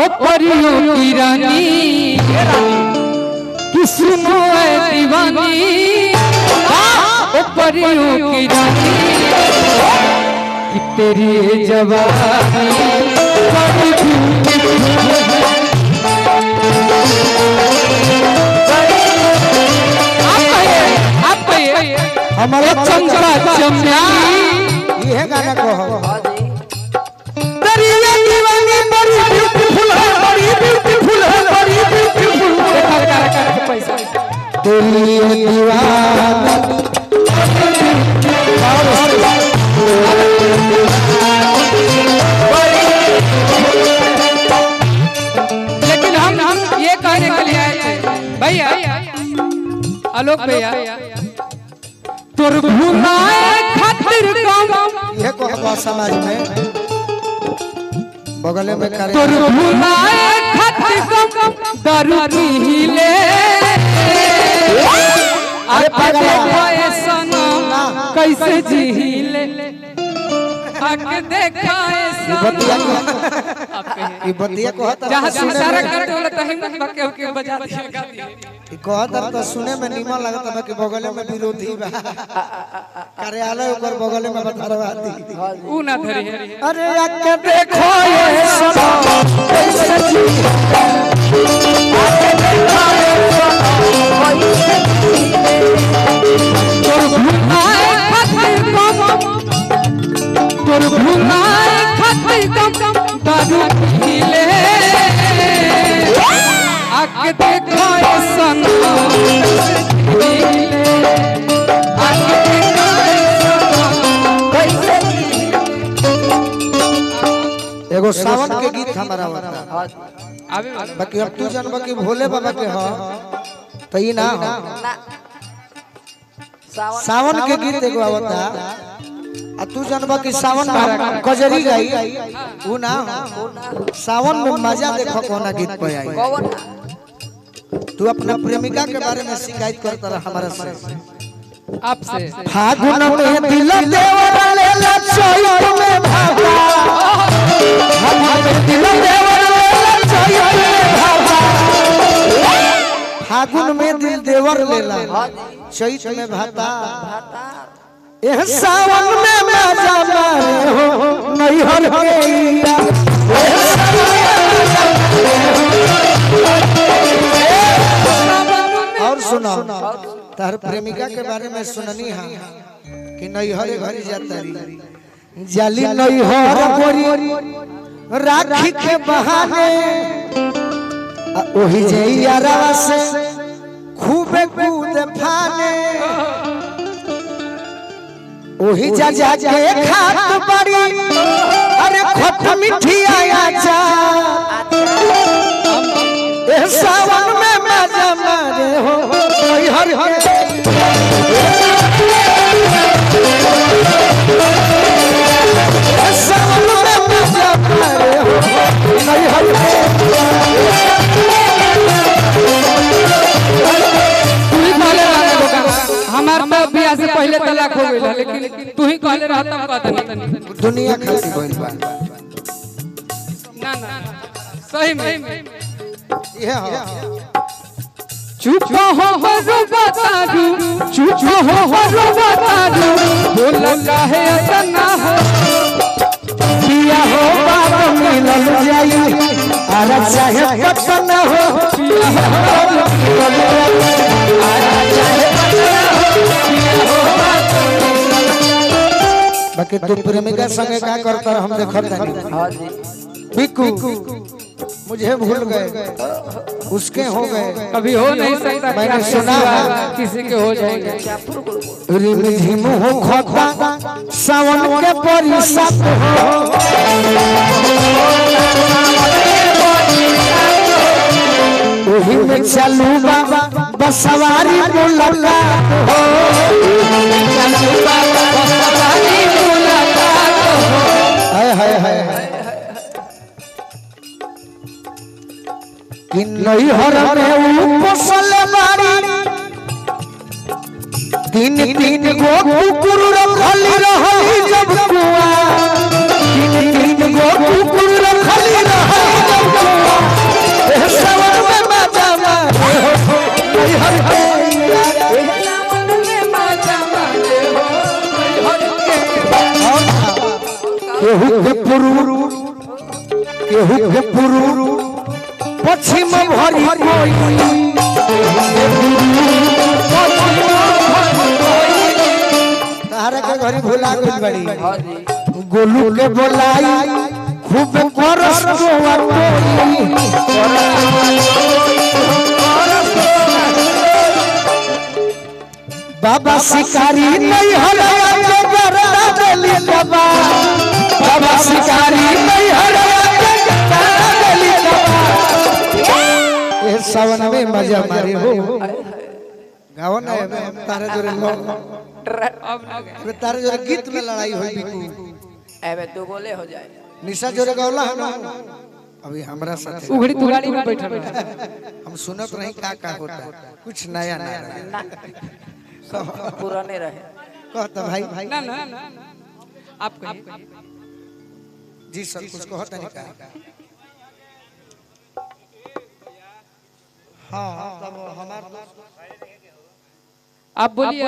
ओ परियों की रानी सुनो ऐ दीवानी ओ परियों की रानी कि तेरी जवानी हमारा चंद्रा चमया ये गाना को तेरी दीवानी बड़ी ब्यूटीफुल है बड़ी ब्यूटीफुल है बड़ी ब्यूटीफुल पैसा तेरी दीवानी लेकिन हम ये कहने के लिए आए थे भैया आलोक भैया तोर भुलाए खातिर कम ये को समाज में बगले में करे तोर भुलाए खातिर कम दारू पी ले अरे देखो सनम कैसे जी ले आके देखा ये बतिया को जहां सारा करते होला त हिम्मत बके के बजा दिया गा दिया ई कहत तो सुने में निमन लगता है कि बगले में विरोधी बा कार्यालय ऊपर बगले में बतरवा दी ऊ ना धरी है अरे आके देखो ये सनम कैसे जी आके देखो ये सनम तोर भुलाए खातिर कम दारू पी ले आके देखो सनम आके देखो एगो सावन के गीत हमारा बता अभी बाकी अब तू जानबा कि भोले बाबा के हो तो ई ना हो सावन के गीत एगो आवता आ तू जानबा कि सावन में कजरी गाई ऊ ना हो सावन में मजा देखो कोना गीत पे आई तू अपना प्रेमिका के बारे में शिकायत करता रहा हमारा से आपसे फागुन में दिल देवर लेला चैत में भागा हमारे दिल देवर लेला चैत में भागा फागुन में दिल देवर लेला चैत में भाता एह सावन में मजा मारे हो नैहर के या एह सावन में और सुनो तार प्रेमिका के बारे में सुननी है कि नैहर घर जाता रही जाली नैहर गोरी राखी के बहाने ओही जे यारवा से खूबे कूद फाने ओही जा जा के खात बड़ी अरे खट मिठिया जा ए सावन में मजा मारे हो नैहर सावन में मजा मारे हो नैहर हमार तो बियाह से पहले तलाक हो गइल लेकिन तू ही कहले रहता कहत नहीं दुनिया खाती कोई बात ना ना सही में ये हो चुप हो बतारू चुप हो बतारू बोला काहे इतना हो पिया हो बाबा मिलल जाई आरा चाहे पटना हो पिया हो बाबा मिलल जाई आरा चाहे पटना हो पिया हो बाकी तू प्रेमिका संगे का करता हम देखत नहीं हां जी बिकू मुझे भूल गए उसके हो गए कभी हो नहीं सकता मैंने सुना किसी के हो जाएंगे रिम झिम हो खोता सावन के परिसत हो ओही में चलू बाबा बसवारी मुलाकात हो चलू बाबा बसवारी मुलाकात हो हाय हाय हाय कि नैहर में पोसल बारी तीन तीन गो कुकुर रखली रहली जब कुआ तीन तीन गो कुकुर रखली रहली जब कुआ के पुरु पश्चिम भरी कोई तारा के घरी भुला गई बड़ी गोलू के बोलाई खूब करस बाबा शिकारी नहीं हराया के गरदा देली बाबा बाबा शिकारी नहीं हराया के गरदा देली बाबा ए सावन में मजा मारे हो गाओ ना तारे जोरे लोग अब तारे जोरे गीत में लड़ाई होई बिकू एबे तू बोले हो जाए निशा जोरे गौला है ना अभी हमरा साथ उघड़ी तुगाड़ी में बैठल हम सुनत नहीं का होता कुछ नया नया पुराने रहे कहता भाई ना ना आप कहिए जी सर कुछ कहता नहीं का हां तब हमार आप बोलिए